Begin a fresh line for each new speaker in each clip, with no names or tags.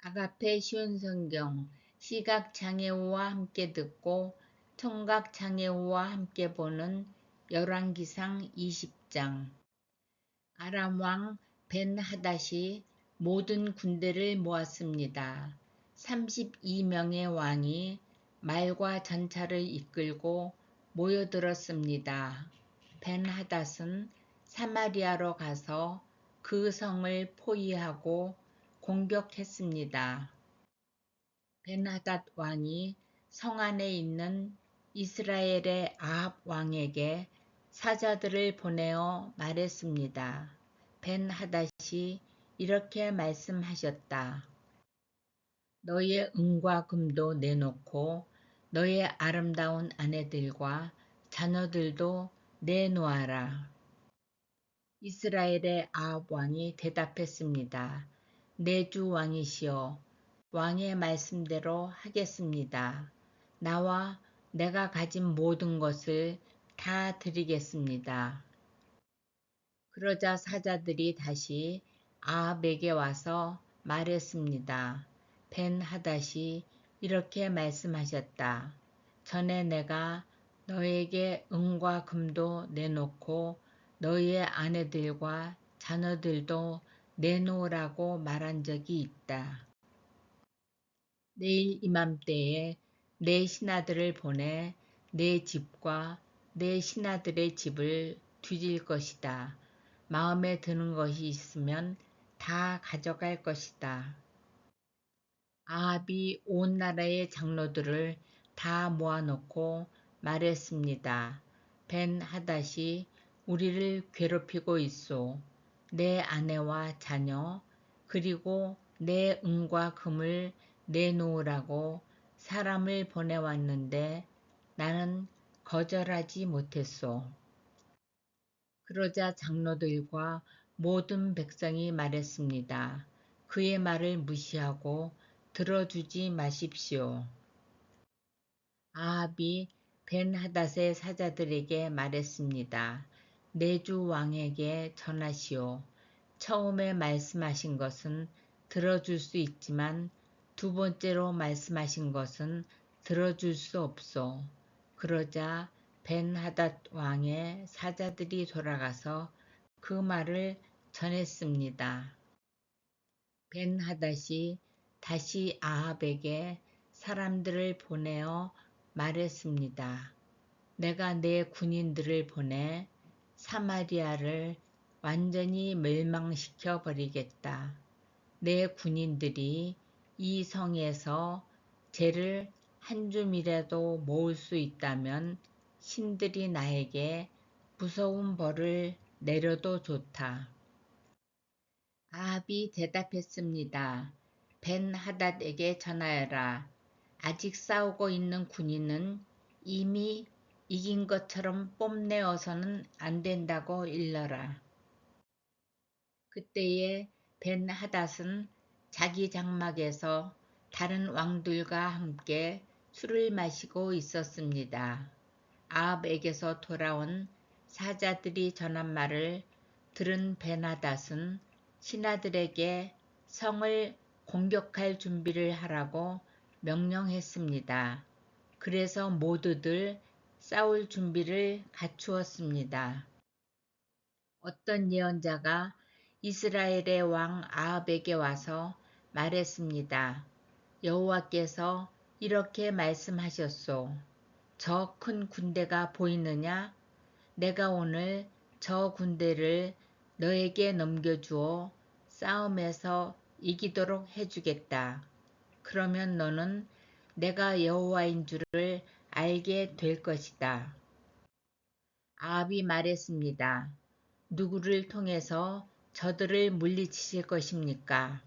아가페 쉬운 성경 시각장애우와 함께 듣고 청각장애우와 함께 보는 열왕기상 20장. 아람 왕 벤하닷이 모든 군대를 모았습니다. 32명의 왕이 말과 전차를 이끌고 모여들었습니다. 벤하닷은 사마리아로 가서 그 성을 포위하고 공격했습니다. 벤하닷 왕이 성 안에 있는 이스라엘의 아합 왕에게 사자들을 보내어 말했습니다. 벤하닷이 이렇게 말씀하셨다. 너의 은과 금도 내놓고 너의 아름다운 아내들과 자녀들도 내놓아라. 이스라엘의 아합 왕이 대답했습니다. 내 주 왕이시여, 왕의 말씀대로 하겠습니다. 나와 내가 가진 모든 것을 다 드리겠습니다. 그러자 사자들이 다시 아합에게 와서 말했습니다. 벤하닷이 이렇게 말씀하셨다. 전에 내가 너에게 은과 금도 내놓고 너희의 아내들과 자녀들도 내놓으라고 말한 적이 있다. 내일 이맘때에 내 신하들을 보내 내 집과 내 신하들의 집을 뒤질 것이다. 마음에 드는 것이 있으면 다 가져갈 것이다. 아합이 온 나라의 장로들을 다 모아놓고 말했습니다. 벤하닷이 우리를 괴롭히고 있소. 내 아내와 자녀 그리고 내 은과 금을 내놓으라고 사람을 보내왔는데 나는 거절하지 못했소. 그러자 장로들과 모든 백성이 말했습니다. 그의 말을 무시하고 들어주지 마십시오. 아합이 벤하닷의 사자들에게 말했습니다. 내 주 왕에게 전하시오. 처음에 말씀하신 것은 들어줄 수 있지만 두 번째로 말씀하신 것은 들어줄 수 없소. 그러자 벤하닷 왕의 사자들이 돌아가서 그 말을 전했습니다. 벤하닷이 다시 아합에게 사람들을 보내어 말했습니다. 내가 내 군인들을 보내 사마리아를 완전히 멸망시켜 버리겠다. 내 군인들이 이 성에서 재를 한 줌이라도 모을 수 있다면 신들이 나에게 무서운 벌을 내려도 좋다. 아합이 대답했습니다. 벤하닷에게 전하여라. 아직 싸우고 있는 군인은 이미 이긴 것처럼 뽐내어서는 안 된다고 일러라. 그때에 벤하닷은 자기 장막에서 다른 왕들과 함께 술을 마시고 있었습니다. 아합에게서 돌아온 사자들이 전한 말을 들은 벤하닷은 신하들에게 성을 공격할 준비를 하라고 명령했습니다. 그래서 모두들 싸울 준비를 갖추었습니다. 어떤 예언자가 이스라엘의 왕 아합에게 와서 말했습니다. 여호와께서 이렇게 말씀하셨소. 저 큰 군대가 보이느냐? 내가 오늘 저 군대를 너에게 넘겨주어 싸움에서 이기도록 해주겠다. 그러면 너는 내가 여호와인 줄을 알게 될 것이다. 아합이 말했습니다. 누구를 통해서 저들을 물리치실 것입니까?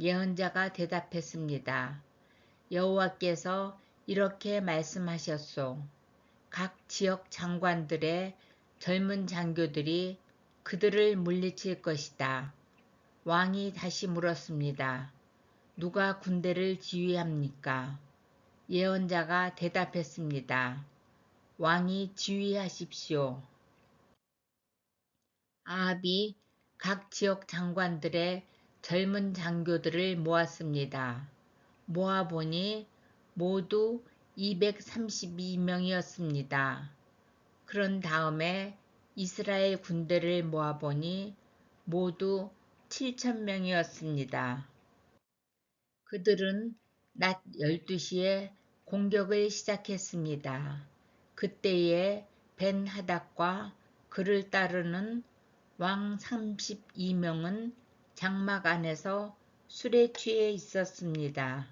예언자가 대답했습니다. 여호와께서 이렇게 말씀하셨소. 각 지역 장관들의 젊은 장교들이 그들을 물리칠 것이다. 왕이 다시 물었습니다. 누가 군대를 지휘합니까? 예언자가 대답했습니다. 왕이 지휘하십시오. 아합이 각 지역 장관들의 젊은 장교들을 모았습니다. 모아보니 모두 232명이었습니다. 그런 다음에 이스라엘 군대를 모아보니 모두 7,000명이었습니다. 그들은 낮 12시에 공격을 시작했습니다. 그때에 벤하닷과 그를 따르는 왕 32명은 장막 안에서 술에 취해 있었습니다.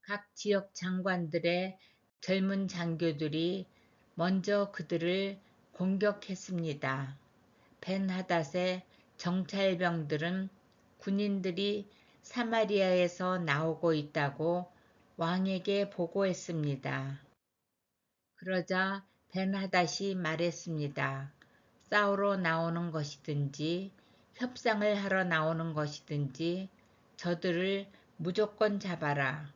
각 지역 장관들의 젊은 장교들이 먼저 그들을 공격했습니다. 벤하닷의 정찰병들은 군인들이 사마리아에서 나오고 있다고 왕에게 보고했습니다. 그러자 벤하닷이 말했습니다. 싸우러 나오는 것이든지 협상을 하러 나오는 것이든지 저들을 무조건 잡아라.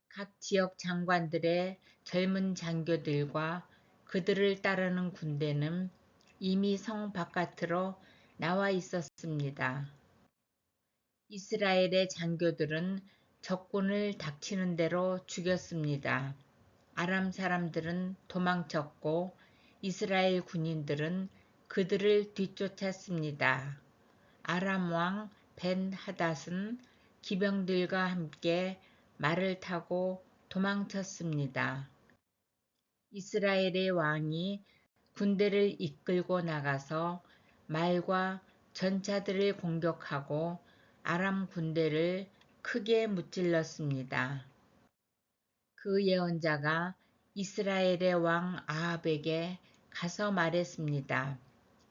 각 지역 장관들의 젊은 장교들과 그들을 따르는 군대는 이미 성 바깥으로 나와 있었습니다. 이스라엘의 장교들은 적군을 닥치는 대로 죽였습니다. 아람 사람들은 도망쳤고 이스라엘 군인들은 그들을 뒤쫓았습니다. 아람 왕 벤하닷은 기병들과 함께 말을 타고 도망쳤습니다. 이스라엘의 왕이 군대를 이끌고 나가서 말과 전차들을 공격하고 아람 군대를 크게 무찔렀습니다. 그 예언자가 이스라엘의 왕 아합에게 가서 말했습니다.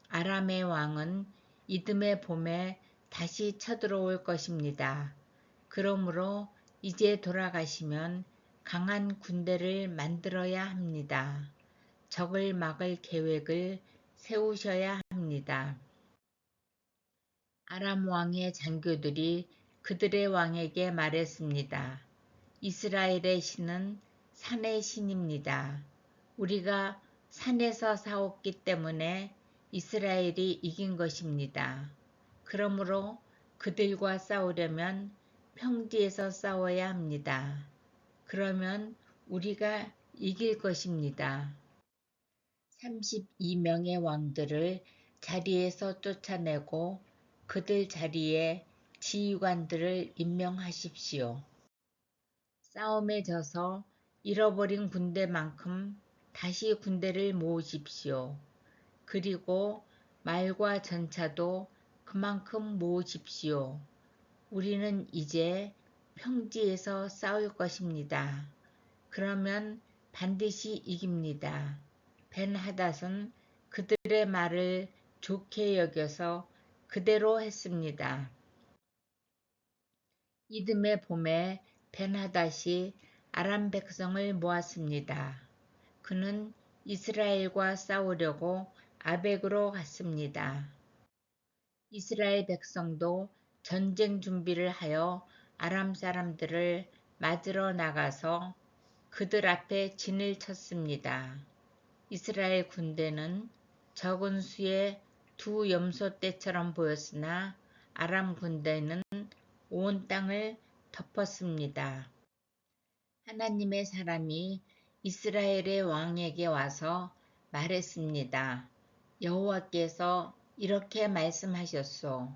아람의 왕은 이듬해 봄에 다시 쳐들어올 것입니다. 그러므로 이제 돌아가시면 강한 군대를 만들어야 합니다. 적을 막을 계획을 세우셔야 합니다. 아람 왕의 장교들이 그들의 왕에게 말했습니다. 이스라엘의 신은 산의 신입니다. 우리가 산에서 싸웠기 때문에 이스라엘이 이긴 것입니다. 그러므로 그들과 싸우려면 평지에서 싸워야 합니다. 그러면 우리가 이길 것입니다. 32명의 왕들을 자리에서 쫓아내고 그들 자리에 지휘관들을 임명하십시오. 싸움에 져서 잃어버린 군대만큼 다시 군대를 모으십시오. 그리고 말과 전차도 그만큼 모으십시오. 우리는 이제 평지에서 싸울 것입니다. 그러면 반드시 이깁니다. 벤하닷은 그들의 말을 좋게 여겨서 그대로 했습니다. 이듬해 봄에 벤하닷이 아람 백성을 모았습니다. 그는 이스라엘과 싸우려고 아벡으로 갔습니다. 이스라엘 백성도 전쟁 준비를 하여 아람 사람들을 맞으러 나가서 그들 앞에 진을 쳤습니다. 이스라엘 군대는 적은 수의 두 염소떼처럼 보였으나 아람 군대는 온 땅을 덮었습니다. 하나님의 사람이 이스라엘의 왕에게 와서 말했습니다. 여호와께서 이렇게 말씀하셨소.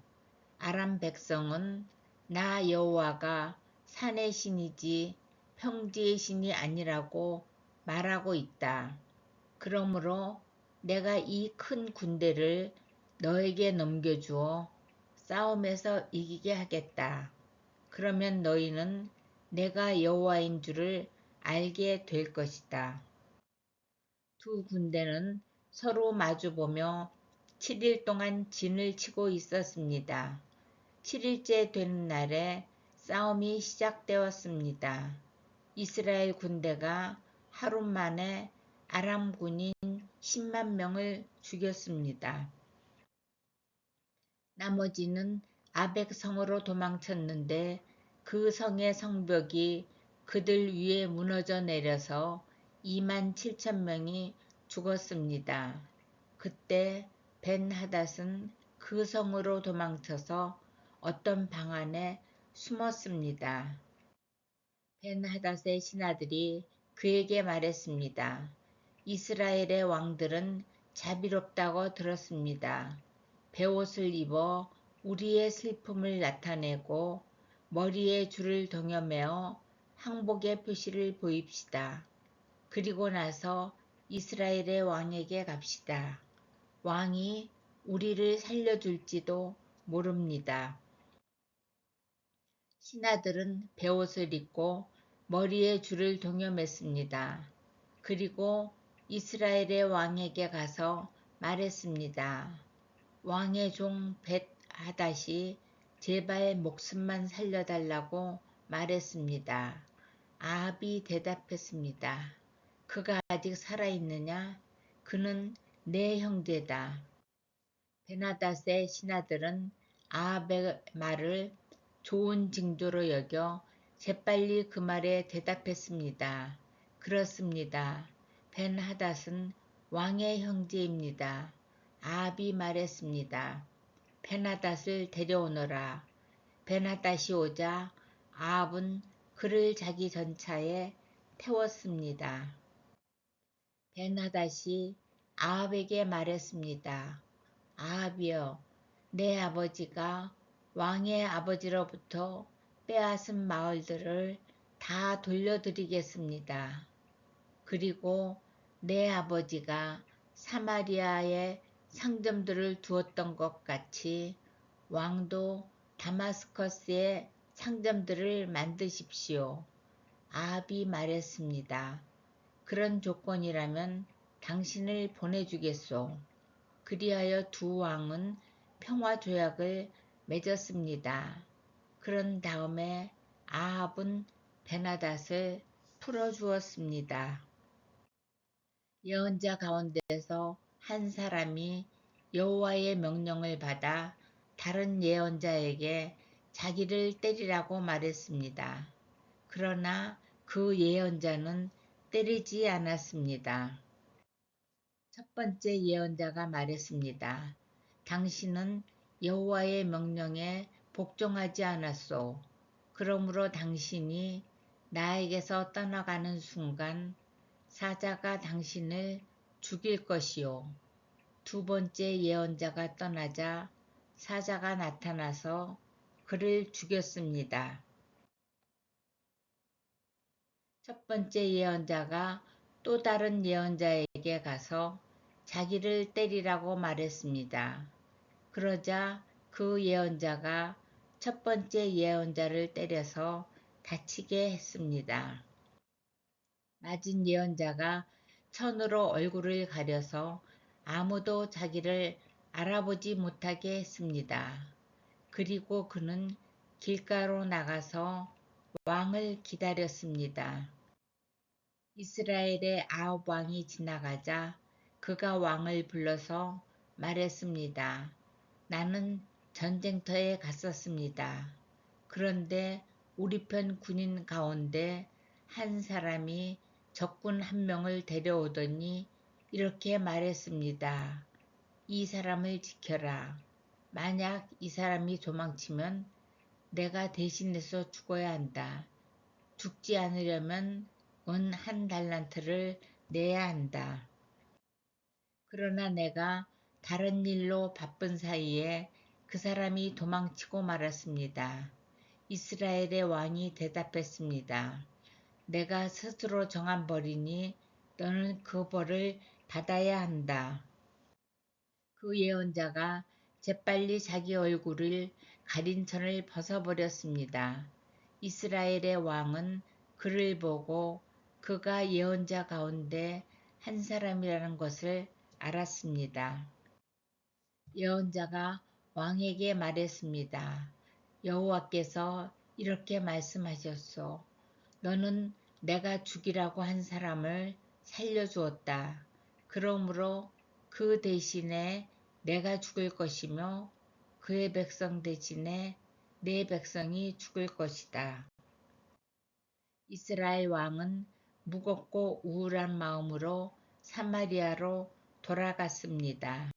아람 백성은 나 여호와가 산의 신이지 평지의 신이 아니라고 말하고 있다. 그러므로 내가 이 큰 군대를 너에게 넘겨주어 싸움에서 이기게 하겠다. 그러면 너희는 내가 여호와인 줄을 알게 될 것이다. 두 군대는 서로 마주보며 7일 동안 진을 치고 있었습니다. 7일째 되는 날에 싸움이 시작되었습니다. 이스라엘 군대가 하루 만에 아람 군인 10만 명을 죽였습니다. 나머지는 아벡 성으로 도망쳤는데 그 성의 성벽이 그들 위에 무너져 내려서 2만 7천 명이 죽었습니다. 그때 벤하닷은 그 성으로 도망쳐서 어떤 방 안에 숨었습니다. 벤하닷의 신하들이 그에게 말했습니다. 이스라엘의 왕들은 자비롭다고 들었습니다. 베옷을 입어 우리의 슬픔을 나타내고 머리에 줄을 동여매어 항복의 표시를 보입시다. 그리고 나서 이스라엘의 왕에게 갑시다. 왕이 우리를 살려줄지도 모릅니다. 신하들은 베옷을 입고 머리에 줄을 동여맸습니다. 그리고 이스라엘의 왕에게 가서 말했습니다. 왕의 종 벳하닷이 제발 목숨만 살려달라고 말했습니다. 아합이 대답했습니다. 그가 아직 살아있느냐? 그는 내 형제다. 벤하닷의 신하들은 아합의 말을 좋은 징조로 여겨 재빨리 그 말에 대답했습니다. 그렇습니다. 벤하닷은 왕의 형제입니다. 아합이 말했습니다. 벤하닷을 데려오너라. 벤하닷이 오자 아합은 그를 자기 전차에 태웠습니다. 벤하닷이 아합에게 말했습니다. 아합이여, 내 아버지가 왕의 아버지로부터 빼앗은 마을들을 다 돌려드리겠습니다. 그리고 내 아버지가 사마리아에 상점들을 두었던 것 같이 왕도 다마스커스에 상점들을 만드십시오. 아합이 말했습니다. 그런 조건이라면 당신을 보내주겠소. 그리하여 두 왕은 평화조약을 맺었습니다. 그런 다음에 아합은 벤하닷을 풀어주었습니다. 예언자 가운데서 한 사람이 여호와의 명령을 받아 다른 예언자에게 자기를 때리라고 말했습니다. 그러나 그 예언자는 때리지 않았습니다. 첫 번째 예언자가 말했습니다. 당신은 여호와의 명령에 복종하지 않았소. 그러므로 당신이 나에게서 떠나가는 순간 사자가 당신을 죽일 것이요. 두 번째 예언자가 떠나자 사자가 나타나서 그를 죽였습니다. 첫 번째 예언자가 또 다른 예언자에게 가서 자기를 때리라고 말했습니다. 그러자 그 예언자가 첫 번째 예언자를 때려서 다치게 했습니다. 맞은 예언자가 천으로 얼굴을 가려서 아무도 자기를 알아보지 못하게 했습니다. 그리고 그는 길가로 나가서 왕을 기다렸습니다. 이스라엘의 아합 왕이 지나가자 그가 왕을 불러서 말했습니다. 나는 전쟁터에 갔었습니다. 그런데 우리 편 군인 가운데 한 사람이 적군 한 명을 데려오더니 이렇게 말했습니다. 이 사람을 지켜라. 만약 이 사람이 도망치면 내가 대신해서 죽어야 한다. 죽지 않으려면 은 한 달란트를 내야 한다. 그러나 내가 다른 일로 바쁜 사이에 그 사람이 도망치고 말았습니다. 이스라엘의 왕이 대답했습니다. 내가 스스로 정한 벌이니 너는 그 벌을 받아야 한다. 그 예언자가 재빨리 자기 얼굴을 가린 천을 벗어버렸습니다. 이스라엘의 왕은 그를 보고 그가 예언자 가운데 한 사람이라는 것을 알았습니다. 예언자가 왕에게 말했습니다. 여호와께서 이렇게 말씀하셨소. 너는 내가 죽이라고 한 사람을 살려주었다. 그러므로 그 대신에 내가 죽을 것이며 그의 백성 대신에 내 백성이 죽을 것이다. 이스라엘 왕은 무겁고 우울한 마음으로 사마리아로 돌아갔습니다.